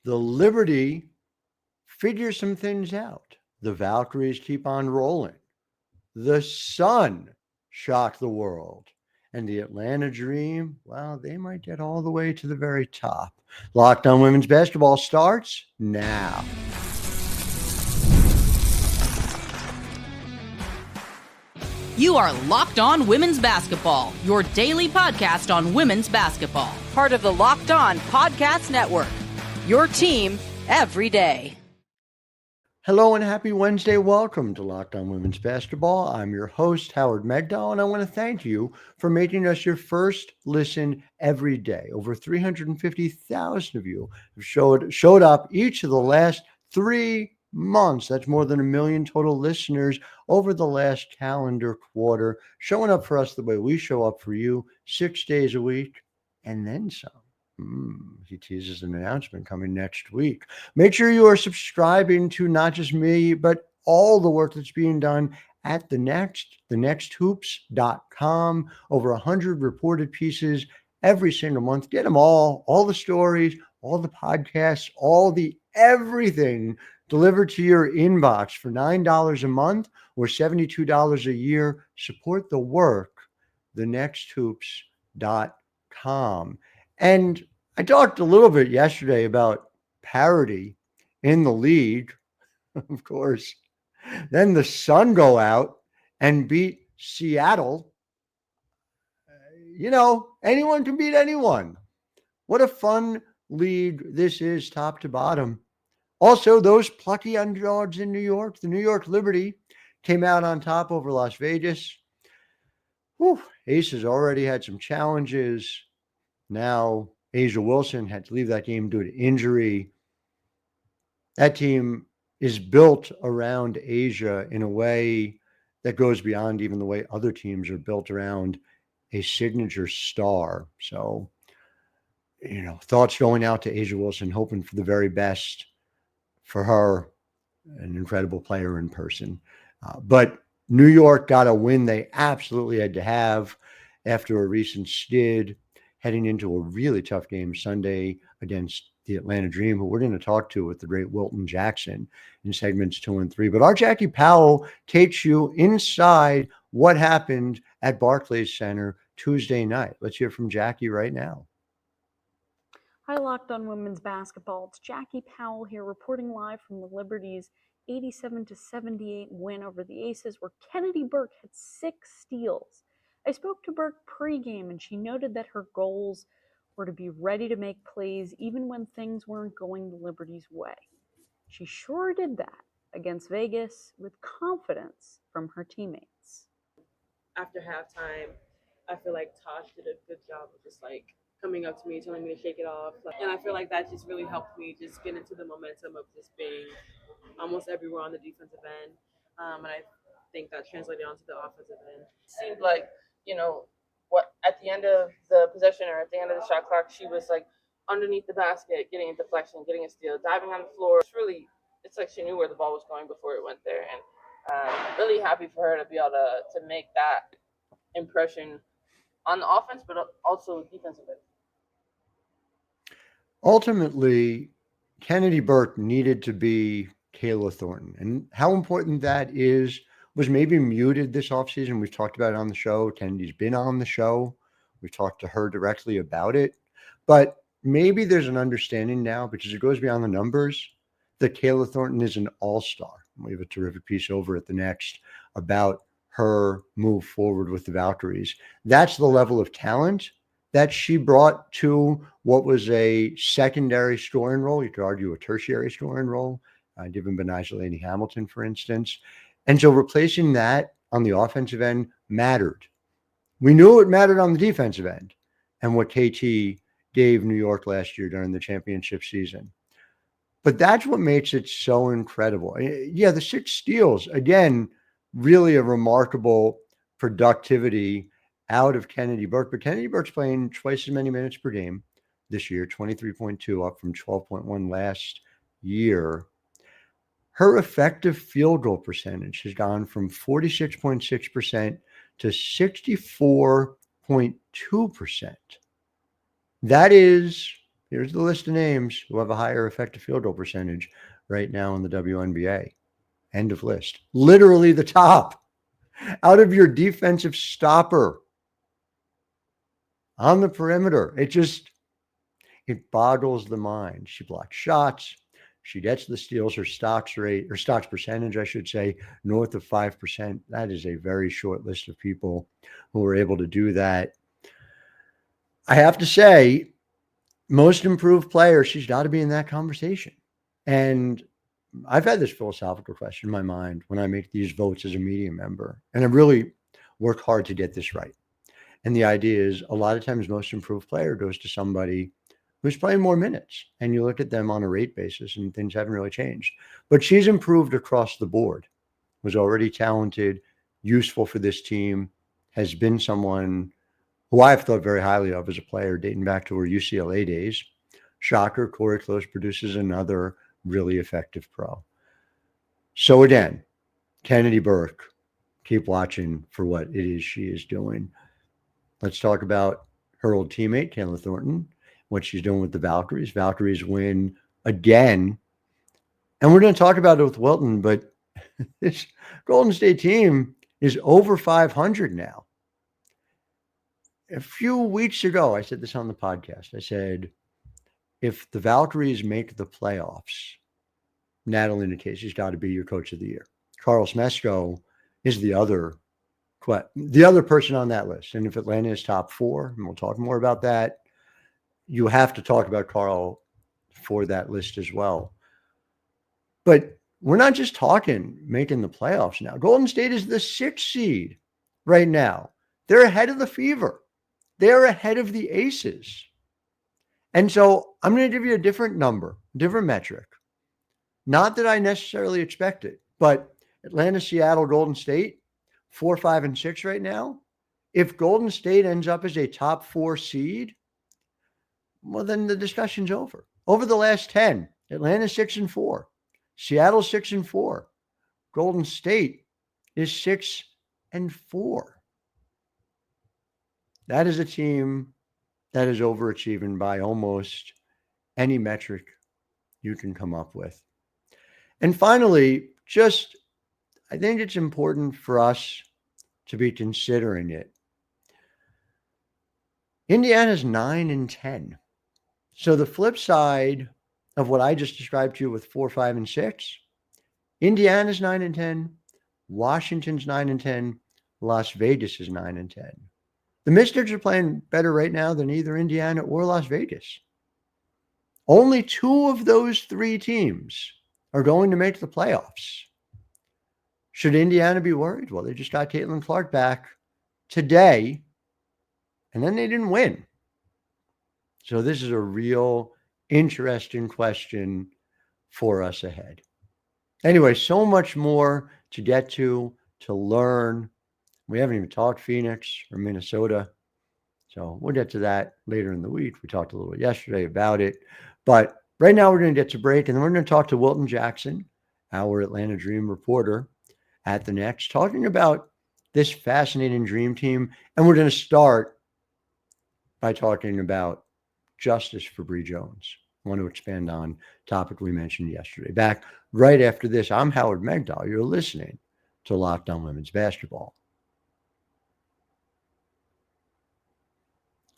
the Liberty figure some things out. The Valkyries keep on rolling. The Sun shocked the world. And the Atlanta Dream, well, they might get all the way to the very top. Locked On Women's Basketball starts now. You are Locked On Women's Basketball, your daily podcast on women's basketball. Part of the Locked On Podcast Network, your team every day. Hello and happy Wednesday. Welcome to Locked On Women's Basketball. I'm your host, Howard Megdal, and I want to thank you for making us your first listen every day. Over 350,000 of you have showed up each of the last 3 months. That's more than 1 million total listeners over the last calendar quarter, showing up for us the way we show up for you 6 days a week and then some. He teases an announcement coming next week. Make sure you are subscribing to not just me, but all the work that's being done at thenexthoops.com. Over 100 reported pieces every single month. Get them all the stories, all the podcasts, all the everything delivered to your inbox for $9 a month or $72 a year. Support the work, thenexthoops.com. And I talked a little bit yesterday about parity in the league, of course. Then the Sun go out and beat Seattle. Anyone can beat anyone. What a fun league this is, top to bottom. Also, those plucky underdogs in New York, the New York Liberty came out on top over Las Vegas. Ace has already had some challenges. Now, A'ja Wilson had to leave that game due to injury. That team is built around A'ja in a way that goes beyond even the way other teams are built around a signature star. So, thoughts going out to A'ja Wilson, hoping for the very best for her, an incredible player in person. But New York got a win they absolutely had to have after a recent skid, heading into a really tough game Sunday against the Atlanta Dream, who we're going to talk to with the great Wilton Jackson in segments 2 and 3. But our Jackie Powell takes you inside what happened at Barclays Center Tuesday night. Let's hear from Jackie right now. Hi, Locked On Women's Basketball. It's Jackie Powell here, reporting live from the Liberty's 87-78 win over the Aces, where Kennedy Burke had 6 steals. I spoke to Burke pregame, and she noted that her goals were to be ready to make plays even when things weren't going the Liberty's way. She sure did that against Vegas with confidence from her teammates. After halftime, I feel like Tosh did a good job of just coming up to me, telling me to shake it off. And I feel like that just really helped me just get into the momentum of just being almost everywhere on the defensive end. And I think that translated onto the offensive end. It seemed like, what at the end of the possession or at the end of the shot clock, she was underneath the basket, getting a deflection, getting a steal, diving on the floor. It's like she knew where the ball was going before it went there. And really happy for her to be able to make that impression on the offense, but also defensively. Ultimately, Kennedy Burke needed to be Kayla Thornton. And how important that was maybe muted this offseason. We've talked about it on the show. Kennedy's been on the show. We've talked to her directly about it. But maybe there's an understanding now, because it goes beyond the numbers, that Kayla Thornton is an all-star. We have a terrific piece over at the Next about her move forward with the Valkyries. That's the level of talent that she brought to what was a secondary scoring role. You could argue a tertiary scoring role, given Benijah Laney Hamilton, for instance. And so replacing that on the offensive end mattered. We knew it mattered on the defensive end, and what KT gave New York last year during the championship season. But that's what makes it so incredible. Yeah, the 6 steals, again, really a remarkable productivity out of Kennedy Burke. But Kennedy Burke's playing twice as many minutes per game this year, 23.2, up from 12.1 last year. Her effective field goal percentage has gone from 46.6% to 64.2%. That is Here's the list of names who have a higher effective field goal percentage right now in the WNBA. End of list. Literally the top. Out of your defensive stopper on the perimeter. It boggles the mind. She blocks shots. She gets the steals. Her stocks percentage, I should say, north of 5%. That is a very short list of people who are able to do that. I have to say, most improved player, she's got to be in that conversation. And I've had this philosophical question in my mind when I make these votes as a media member, and I really work hard to get this right. And the idea is a lot of times most improved player goes to somebody who's playing more minutes, and you look at them on a rate basis and things haven't really changed. But she's improved across the board, was already talented, useful for this team, has been someone who I've thought very highly of as a player dating back to her UCLA days. Shocker, Corey Close produces another really effective pro. So again, Kennedy Burke, keep watching for what it is she is doing. Let's talk about her old teammate, Kayla Thornton, what she's doing with the Valkyries. Valkyries win again. And we're going to talk about it with Wilton, but this Golden State team is over 500 now. A few weeks ago, I said this on the podcast. I said, if the Valkyries make the playoffs, Natalie Nikasi's got to be your coach of the year. Karl Smesko is the other person on that list. And if Atlanta is top 4, and we'll talk more about that, you have to talk about Karl for that list as well. But we're not just talking making the playoffs now. Golden State is the 6th seed right now. They're ahead of the Fever. They're ahead of the Aces. And so I'm going to give you a different number, different metric. Not that I necessarily expect it, but Atlanta, Seattle, Golden State, 4, 5, and 6 right now. If Golden State ends up as a top 4 seed, well, then the discussion's over. Over the last 10, Atlanta 6-4, Seattle 6-4, Golden State is 6-4. That is a team that is overachieving by almost any metric you can come up with. And finally, I think it's important for us to be considering it. Indiana's 9-10. So the flip side of what I just described to you with 4, 5, and 6, Indiana's 9-10, Washington's 9-10, Las Vegas is 9-10. The Mystics are playing better right now than either Indiana or Las Vegas. Only 2 of those 3 teams are going to make the playoffs. Should Indiana be worried? Well, they just got Caitlin Clark back today, and then they didn't win. So this is a real interesting question for us ahead. Anyway, so much more to get to learn. We haven't even talked Phoenix or Minnesota. So we'll get to that later in the week. We talked a little bit yesterday about it. But right now we're going to get to break, and then we're going to talk to Wilton Jackson, our Atlanta Dream reporter at the Next, talking about this fascinating dream team. And we're going to start by talking about justice for Bri Jones. I want to expand on a topic we mentioned yesterday. Back right after this, I'm Howard Megdal. You're listening to Locked On Women's Basketball.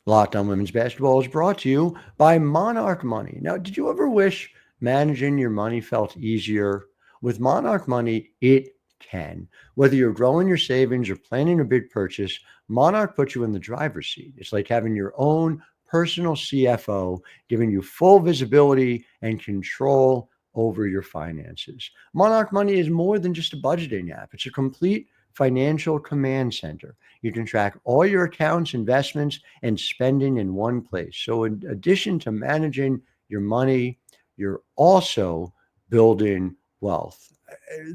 Locked On Women's Basketball is brought to you by Monarch Money. Now, did you ever wish managing your money felt easier? With Monarch Money, it can. Whether you're growing your savings or planning a big purchase, Monarch puts you in the driver's seat. It's like having your own personal CFO, giving you full visibility and control over your finances. Monarch Money is more than just a budgeting app. It's a complete financial command center. You can track all your accounts, investments, and spending in one place. So in addition to managing your money, you're also building wealth.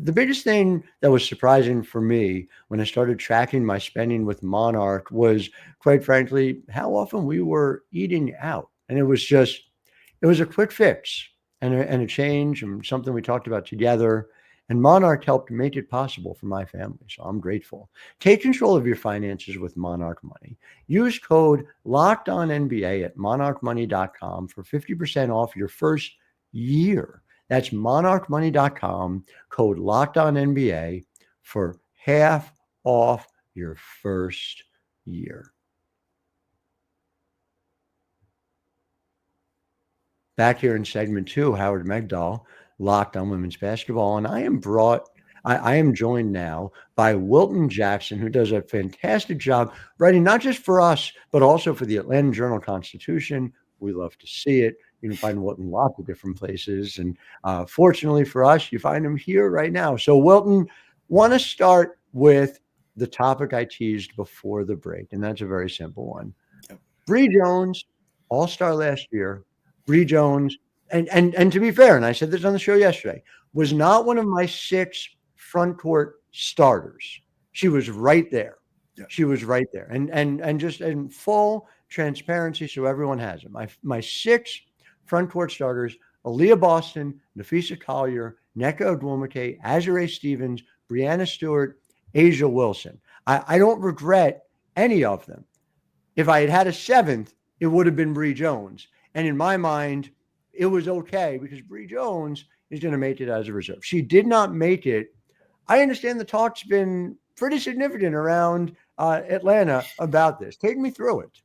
The biggest thing that was surprising for me when I started tracking my spending with Monarch was, quite frankly, how often we were eating out. And it was a quick fix and a change and something we talked about together. And Monarch helped make it possible for my family, so I'm grateful. Take control of your finances with Monarch Money. Use code LOCKEDONNBA at monarchmoney.com for 50% off your first year. That's monarchmoney.com, code LOCKEDONNBA for half off your first year. Back here in segment 2, Howard Megdal, Locked on Women's Basketball, and I am joined now by Wilton Jackson, who does a fantastic job writing not just for us, but also for the Atlanta Journal-Constitution. We love to see it. You can find Wilton lots of different places, and fortunately for us, you find him here right now. So, Wilton, want to start with the topic I teased before the break, and that's a very simple one. Bri Jones, All-Star last year. Bri Jones, and to be fair, and I said this on the show yesterday, was not one of my 6 front court starters. She was right there. Yeah. She was right there. And just in full transparency, so everyone has it. My 6 front court starters: Aaliyah Boston, Nafisa Collier, Nneka Ogwumike, Azure Stevens, Breanna Stewart, A'ja Wilson. I don't regret any of them. If I had had a 7th, it would have been Bri Jones. And in my mind, it was okay because Bri Jones is going to make it as a reserve. She did not make it. I understand the talk's been pretty significant around Atlanta about this. Take me through it.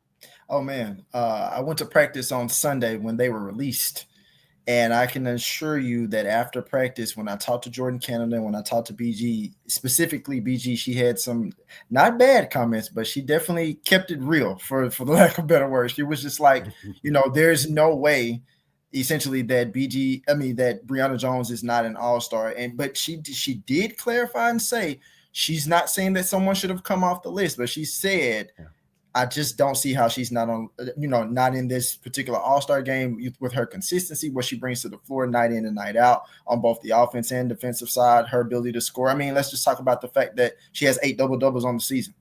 Oh, man. I went to practice on Sunday when they were released. And I can assure you that after practice, when I talked to Jordin Canada, when I talked to BG, specifically BG, she had some not bad comments, but she definitely kept it real, for the lack of better words. She was just like, there's no way, essentially, that that Breanna Jones is not an all-star. But she did clarify and say she's not saying that someone should have come off the list, but she said, I just don't see how she's not on, not in this particular all-star game with her consistency, what she brings to the floor night in and night out on both the offense and defensive side, her ability to score. I mean, let's just talk about the fact that she has 8 double-doubles on the season.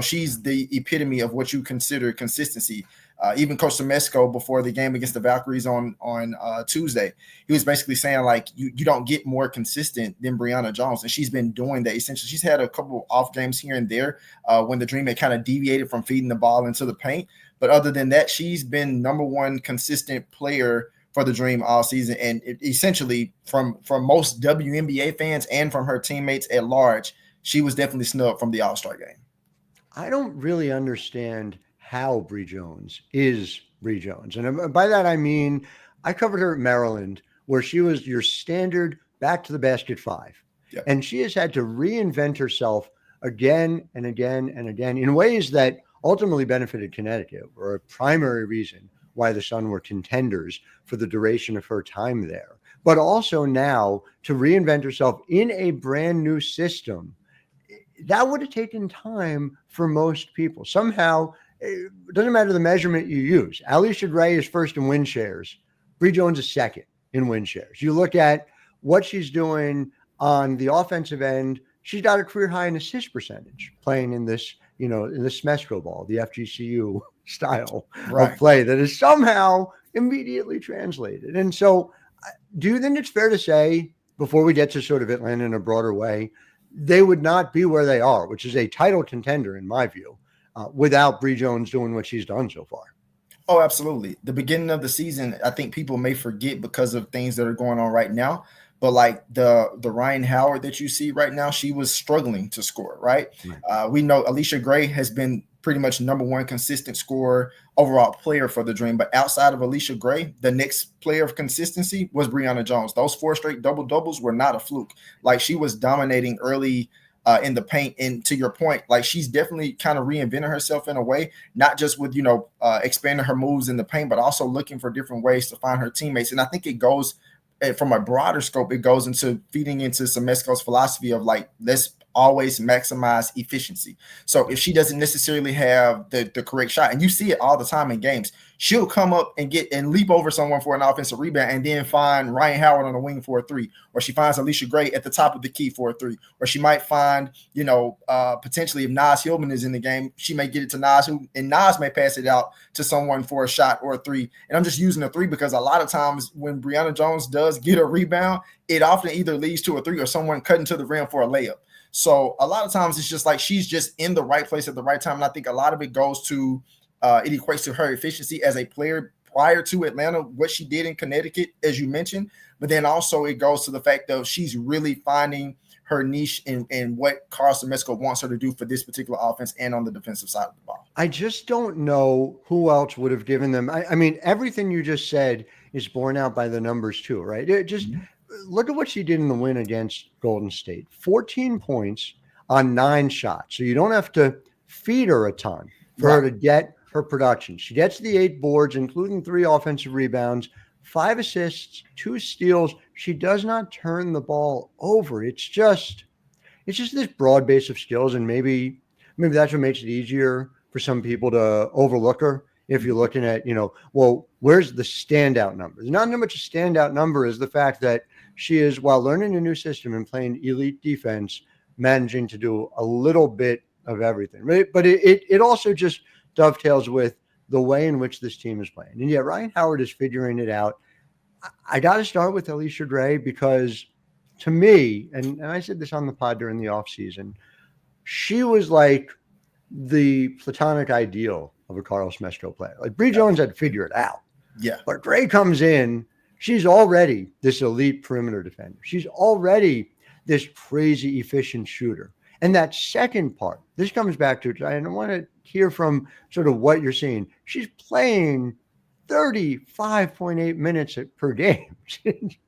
She's the epitome of what you consider consistency. Even Coach Smesko, before the game against the Valkyries on Tuesday, he was basically saying, like, you don't get more consistent than Breanna Jones. And she's been doing that. Essentially, she's had a couple off games here and there when the Dream had kind of deviated from feeding the ball into the paint. But other than that, she's been number 1 consistent player for the Dream all season. And essentially, from most WNBA fans and from her teammates at large, she was definitely snubbed from the All-Star game. I don't really understand how Bri Jones is Bri Jones. And by that, I mean, I covered her at Maryland, where she was your standard back to the basket 5. Yep. And she has had to reinvent herself again and again and again in ways that ultimately benefited Connecticut, or a primary reason why the Sun were contenders for the duration of her time there. But also now to reinvent herself in a brand new system. That would have taken time for most people. Somehow, it doesn't matter the measurement you use. Alicia Gray is first in win shares. Bri Jones is second in win shares. You look at what she's doing on the offensive end, she's got a career high in assist percentage playing in this, in the Smesko ball, the FGCU style of play that is somehow immediately translated. And so do you think it's fair to say, before we get to sort of Atlanta in a broader way, they would not be where they are, which is a title contender, in my view, without Bri Jones doing what she's done so far? Oh, absolutely. The beginning of the season, I think people may forget because of things that are going on right now. But like the Ryan Howard that you see right now, she was struggling to score, right? We know Alicia Gray has been pretty much number 1 consistent scorer, overall player for the Dream. But outside of Alicia Gray, the next player of consistency was Breanna Jones. Those 4 straight double-doubles were not a fluke. Like, she was dominating early in the paint. And to your point, like, she's definitely kind of reinvented herself in a way, not just with, expanding her moves in the paint, but also looking for different ways to find her teammates. And I think it goes from a broader scope, it goes into feeding into Smesko's philosophy of, like, let's always maximize efficiency. So if she doesn't necessarily have the correct shot, and you see it all the time in games, she'll come up and leap over someone for an offensive rebound and then find Ryan Howard on the wing for a three, or she finds Alicia Gray at the top of the key for a three, or she might find, potentially if Naz Hillman is in the game, she may get it to Naz, and Naz may pass it out to someone for a shot or a three. And I'm just using a three because a lot of times when Bri Jones does get a rebound, it often either leads to a three or someone cutting to the rim for a layup. So a lot of times it's just like she's just in the right place at the right time. And I think a lot of it goes to it equates to her efficiency as a player prior to Atlanta, what she did in Connecticut, as you mentioned. But then also it goes to the fact of she's really finding her niche in what Karl Smesko wants her to do for this particular offense and on the defensive side of the ball. I just don't know who else would have given them. I mean, everything you just said is borne out by the numbers too, right? Look at what she did in the win against Golden State. 14 points on 9 shots. So you don't have to feed her a ton for her to get her production. She gets the 8 boards, including 3 offensive rebounds, 5 assists, 2 steals. She does not turn the ball over. It's just this broad base of skills, and maybe that's what makes it easier for some people to overlook her. If you're looking at, where's the standout number? There's not much a standout number is the fact that she is, while learning a new system and playing elite defense, managing to do a little bit of everything. Right? But it also just dovetails with the way in which this team is playing. And Ryan Howard is figuring it out. I got to start with Alicia Gray because to me, and I said this on the pod during the offseason, she was like the platonic ideal of a Karl Smesko player. Like Bri Jones had figured it out. Yeah. But Gray comes in, she's already this elite perimeter defender. She's already this crazy efficient shooter. And that second part, this comes back to, and I want to hear from sort of what you're seeing. She's playing 35.8 minutes per game.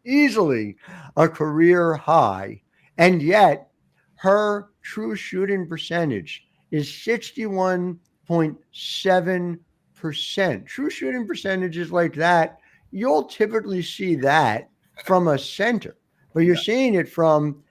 Easily a career high. And yet her true shooting percentage is 61.7%. True shooting percentages like that, you'll typically see that from a center, but you're seeing it from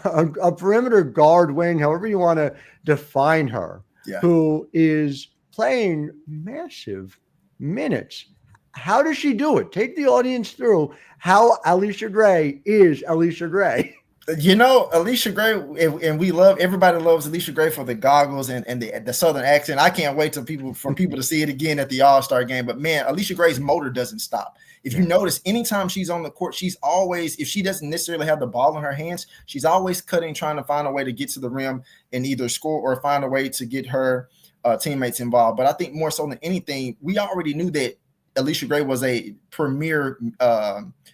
a perimeter guard wing, however you want to define her, who is playing massive minutes. How does she do it? Take the audience through how Alicia Gray is Alicia Gray. Alicia Gray, and everybody loves Alicia Gray for the goggles and the Southern accent. I can't wait for people to see it again at the All-Star game. But man, Alicia Gray's motor doesn't stop. If you notice, anytime she's on the court, she's always, if she doesn't necessarily have the ball in her hands, she's always cutting, trying to find a way to get to the rim and either score or find a way to get her teammates involved. But I think more so than anything, we already knew that Alicia Gray was a premier.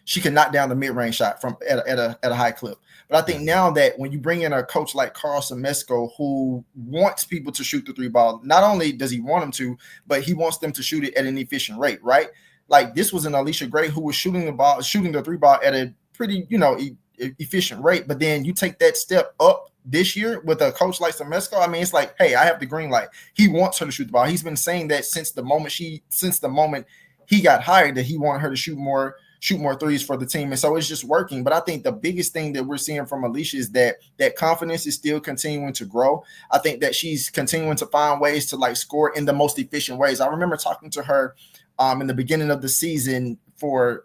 She could knock down the mid-range shot from at a high clip. But I think now that when you bring in a coach like Karl Smesko, who wants people to shoot the 3 ball, not only does he want them to, but he wants them to shoot it at an efficient rate, right? Like this was an Alicia Gray who was shooting the 3 ball at a pretty, efficient rate. But then you take that step up this year with a coach like Smesko. I mean, it's like, hey, I have the green light. He wants her to shoot the ball. He's been saying that since the moment he got hired, that he wanted her to shoot more threes for the team. And so it's just working. But I think the biggest thing that we're seeing from Alicia is that confidence is still continuing to grow. I think that she's continuing to find ways to score in the most efficient ways. I remember talking to her in the beginning of the season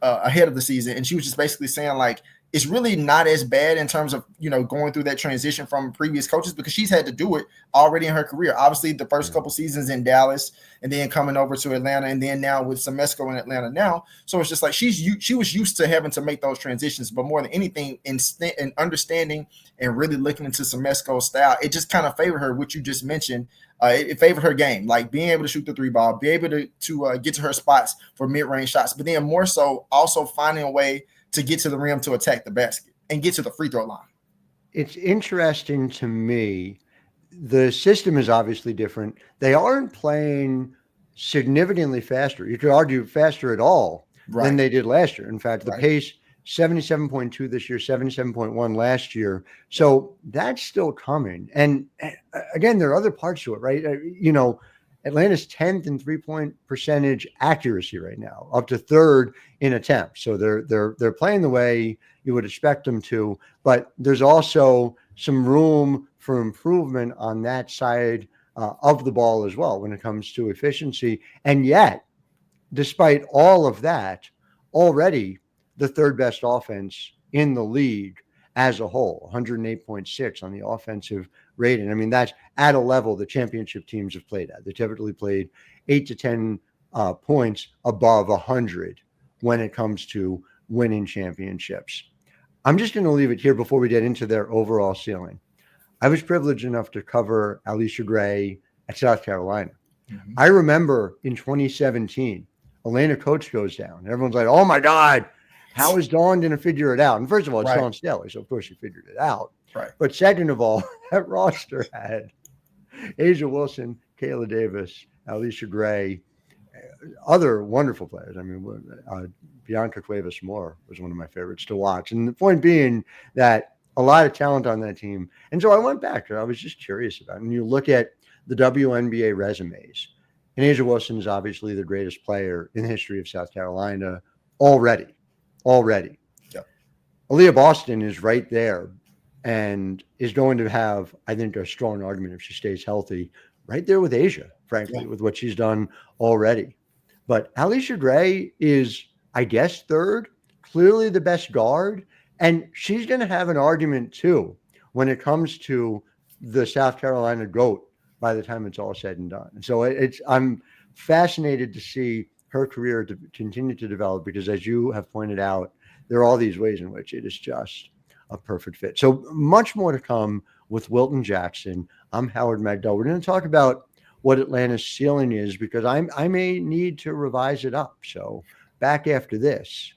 ahead of the season. And she was just basically saying it's really not as bad in terms of, going through that transition from previous coaches because she's had to do it already in her career. Obviously, the first couple seasons in Dallas and then coming over to Atlanta and then now with Smesko in Atlanta now. So it's just like she was used to having to make those transitions. But more than anything, in understanding and really looking into Smesko's style, it just kind of favored her, what you just mentioned. It favored her game, like being able to shoot the 3 ball, be able to get to her spots for mid-range shots, but then more so also finding a way to get to the rim to attack the basket and get to the free throw line. It's interesting to me. The system is obviously different. They aren't playing significantly faster. You could argue faster at all than they did last year. In fact, the pace, 77.2 this year, 77.1 last year. So that's still coming. And again, there are other parts to it, right? Atlanta's 10th in 3-point percentage accuracy right now, up to 3rd in attempts. So they're playing the way you would expect them to, but there's also some room for improvement on that side of the ball as well when it comes to efficiency. And yet, despite all of that, already the third best offense in the league as a whole, 108.6 on the offensive rating. I mean, that's at a level the championship teams have played at. They typically played 8 to 10 points above 100 when it comes to winning championships. I'm just going to leave it here before we get into their overall ceiling. I was privileged enough to cover Alicia Gray at South Carolina. Mm-hmm. I remember in 2017, Elena Coach goes down. Everyone's like, oh my God, how is Dawn going to figure it out? And first of all, it's Dawn Staley, so of course she figured it out. Right. But second of all, that roster had A'ja Wilson, Kayla Davis, Alicia Gray, other wonderful players. I mean, Bianca Cuevas-Moore was one of my favorites to watch. And the point being that a lot of talent on that team. And so I went back and I was just curious about it. And you look at the WNBA resumes, and A'ja Wilson is obviously the greatest player in the history of South Carolina already. Yeah. Aaliyah Boston is right there and is going to have, I think, a strong argument if she stays healthy, right there with A'ja, frankly, with what she's done already. But Alicia Gray is, I guess, third, clearly the best guard. And she's going to have an argument, too, when it comes to the South Carolina GOAT by the time it's all said and done. And so I'm fascinated to see her career to continue to develop because, as you have pointed out, there are all these ways in which it is just a perfect fit. So much more to come with Wilton Jackson. I'm Howard Megdal. We're going to talk about what Atlanta's ceiling is because I may need to revise it up. So back after this.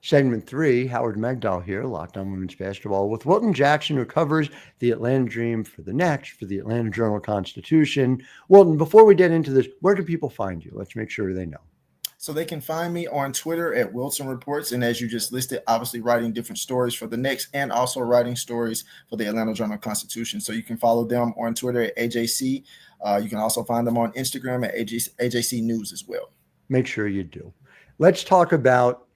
Segment 3, Howard Megdal here, Locked On Women's Basketball, with Wilton Jackson, who covers the Atlanta Dream for the Next, for the Atlanta Journal-Constitution. Wilton, before we get into this, where do people find you? Let's make sure they know. So they can find me on Twitter at Wilton Reports. And as you just listed, obviously writing different stories for the Next and also writing stories for the Atlanta Journal-Constitution. So you can follow them on Twitter at AJC. You can also find them on Instagram at AJC News as well. Make sure you do. Let's talk about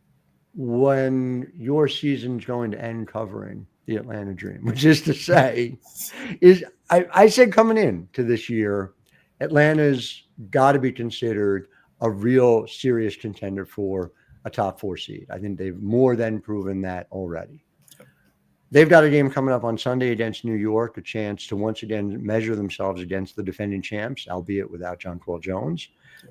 when your season's going to end covering the Atlanta Dream, which is to say, I said coming in to this year, Atlanta's got to be considered a real serious contender for a top 4 seed. I think they've more than proven that already. They've got a game coming up on Sunday against New York, a chance to once again measure themselves against the defending champs, albeit without Jonquel Jones.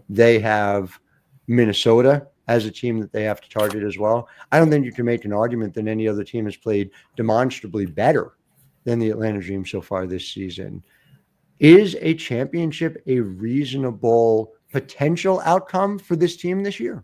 They have Minnesota as a team that they have to target as well. I don't think you can make an argument that any other team has played demonstrably better than the Atlanta Dream so far this season. Is a championship a reasonable potential outcome for this team this year?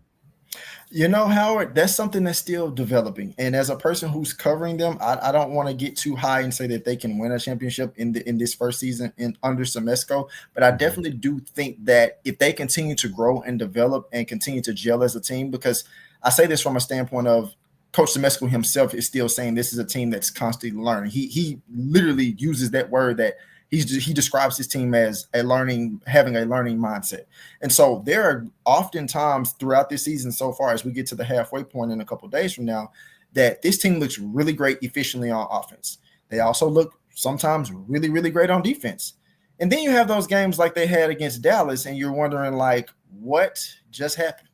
You know, Howard, that's something that's still developing. And as a person who's covering them, I don't want to get too high and say that they can win a championship in this first season under Smesko. But I definitely do think that if they continue to grow and develop and continue to gel as a team, because I say this from a standpoint of Coach Smesko himself is still saying this is a team that's constantly learning. He literally uses that word that he describes his team as having a learning mindset. And so there are often times throughout this season so far, as we get to the halfway point in a couple of days from now, that this team looks really great efficiently on offense. They also look sometimes really, really great on defense. And then you have those games like they had against Dallas, and you're wondering, like, what just happened?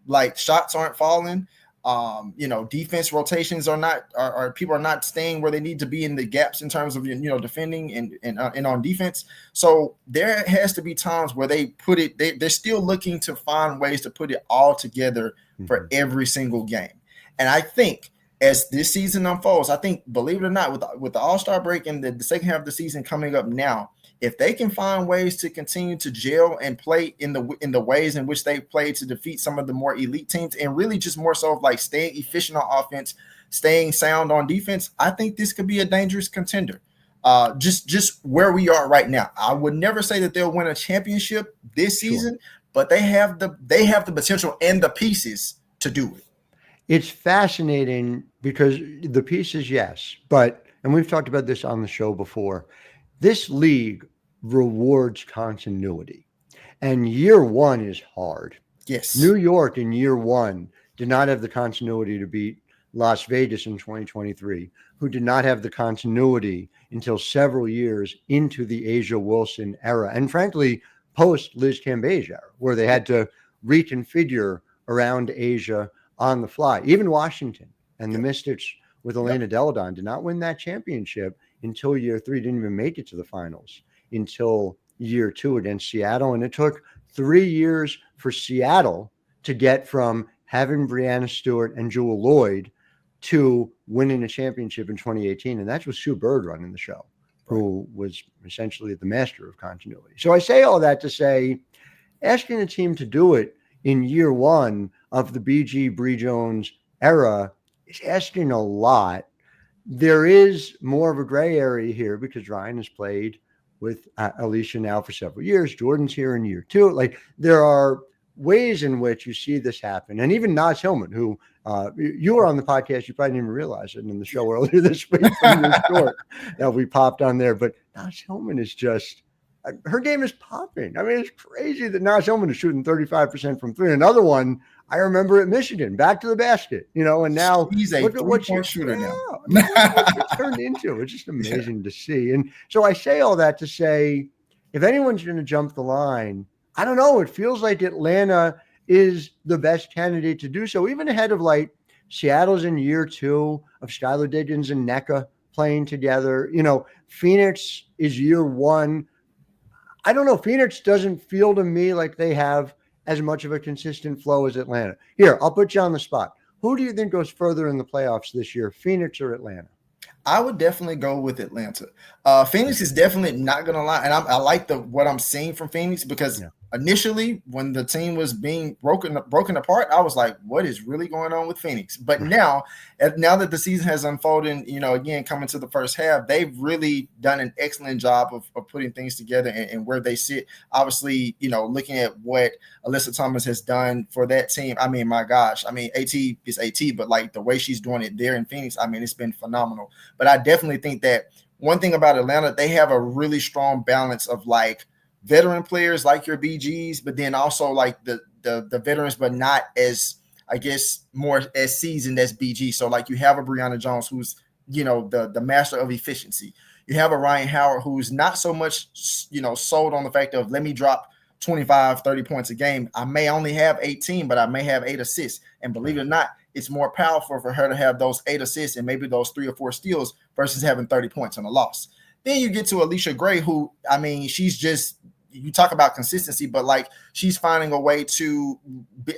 Like, shots aren't falling. Defense rotations are people are not staying where they need to be in the gaps in terms of, defending and on defense. So there has to be times where they're still looking to find ways to put it all together for every single game. And I think as this season unfolds, I think, believe it or not, with the All-Star break and the second half of the season coming up now, if they can find ways to continue to gel and play in the ways in which they play to defeat some of the more elite teams, and really just more so of like staying efficient on offense, staying sound on defense, I think this could be a dangerous contender. Just where we are right now, I would never say that they'll win a championship this season, but they have the potential and the pieces to do it. It's fascinating because the pieces, yes, and we've talked about this on the show before. This league rewards continuity, and year one is hard. Yes. New York in year one did not have the continuity to beat Las Vegas in 2023, who did not have the continuity until several years into the Asia Wilson era, and frankly, post Liz Cambage era, where they had to reconfigure around Asia on the fly. Even Washington and the Mystics with Elena Deladon did not win that championship until year 3, didn't even make it to the finals until year 2 against Seattle. And it took 3 years for Seattle to get from having Breanna Stewart and Jewel Lloyd to winning a championship in 2018. And that's with Sue Bird running the show, who was essentially the master of continuity. So I say all that to say, asking a team to do it in year 1 of the BG Bri Jones era is asking a lot. There is more of a gray area here because Ryan has played with Alicia now for several years. Jordan's here in year 2. Like, there are ways in which you see this happen. And even Naz Hillman, who you were on the podcast, you probably didn't even realize it in the show earlier this week from your short that we popped on there. But Naz Hillman is just, her game is popping. I mean, it's crazy that Naz Hillman is shooting 35% from 3. Another one I remember at Michigan, back to the basket, and now he's a three-point shooter now. What she turned into. It's just amazing to see. And so I say all that to say, if anyone's going to jump the line, I don't know. It feels like Atlanta is the best candidate to do so, even ahead of like Seattle's in year 2 of Skylar Diggins and NECA playing together. Phoenix is year 1. I don't know. Phoenix doesn't feel to me like they have as much of a consistent flow as Atlanta. Here, I'll put you on the spot. Who do you think goes further in the playoffs this year, Phoenix or Atlanta? I would definitely go with Atlanta. Phoenix is definitely not going to lie. And I like what I'm seeing from Phoenix because initially when the team was being broken apart, I was like, what is really going on with Phoenix? But now that the season has unfolded, again, coming to the first half, they've really done an excellent job of putting things together and where they sit. Obviously, looking at what Alyssa Thomas has done for that team. I mean, my gosh, AT is AT, but like the way she's doing it there in Phoenix, it's been phenomenal. But I definitely think that one thing about Atlanta, they have a really strong balance of like veteran players like your BGs, but then also like the veterans, but not as, I guess, more as seasoned as BG. So like you have a Brianna Jones who's, the master of efficiency. You have a Ryan Howard who's not so much, sold on the fact of let me drop 25, 30 points a game. I may only have 18, but I may have 8 assists. And believe it or not, it's more powerful for her to have those 8 assists and maybe those 3 or 4 steals versus having 30 points on a loss. Then you get to Alicia Gray, who, she's just, you talk about consistency, but like she's finding a way to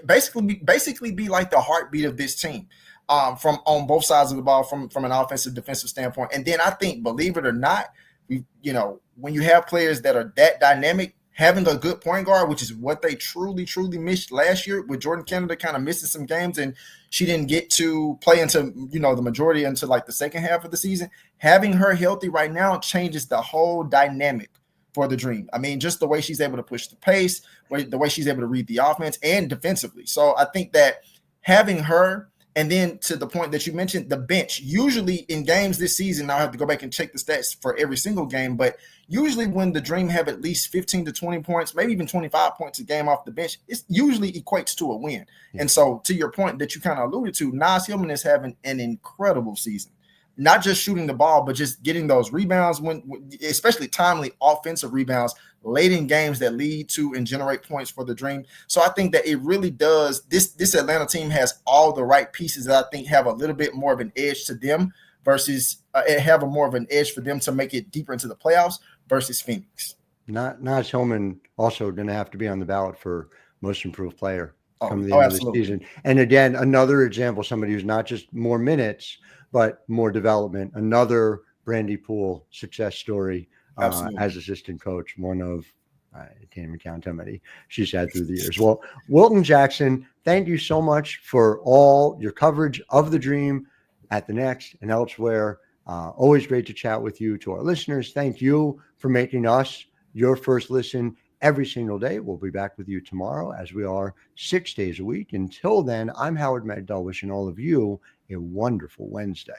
basically be like the heartbeat of this team from on both sides of the ball from an offensive defensive standpoint. And then I think, believe it or not, when you have players that are that dynamic, having a good point guard, which is what they truly missed last year with Jordin Canada kind of missing some games and she didn't get to play into, the majority until like the second half of the season. Having her healthy right now changes the whole dynamic for the Dream. Just the way she's able to push the pace, the way she's able to read the offense and defensively. So I think that having her, and then to the point that you mentioned, the bench, usually in games this season, I'll have to go back and check the stats for every single game, but usually when the Dream have at least 15 to 20 points, maybe even 25 points a game off the bench, it usually equates to a win. And so to your point that you kind of alluded to, Naz Hillman is having an incredible season. Not just shooting the ball, but just getting those rebounds, especially timely offensive rebounds late in games that lead to and generate points for the Dream. So I think that it really does. This Atlanta team has all the right pieces that I think have a little bit more of an edge to them versus have a more of an edge for them to make it deeper into the playoffs versus Phoenix. Naz Hillman also going to have to be on the ballot for most improved player come the end of the season. And again, another example, somebody who's not just more minutes, but more development. Another Brandy Poole success story as assistant coach. One of, I can't even count how many she's had through the years. Well, Wilton Jackson, thank you so much for all your coverage of the Dream at the Next and elsewhere. Always great to chat with you. To our listeners, thank you for making us your first listen every single day. We'll be back with you tomorrow, as we are 6 days a week. Until then, I'm Howard Megdal, wishing all of you a wonderful Wednesday.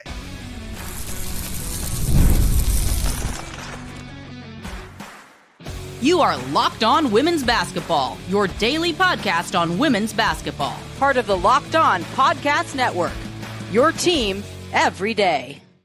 You are Locked On Women's Basketball, your daily podcast on women's basketball. Part of the Locked On Podcast Network. Your team every day.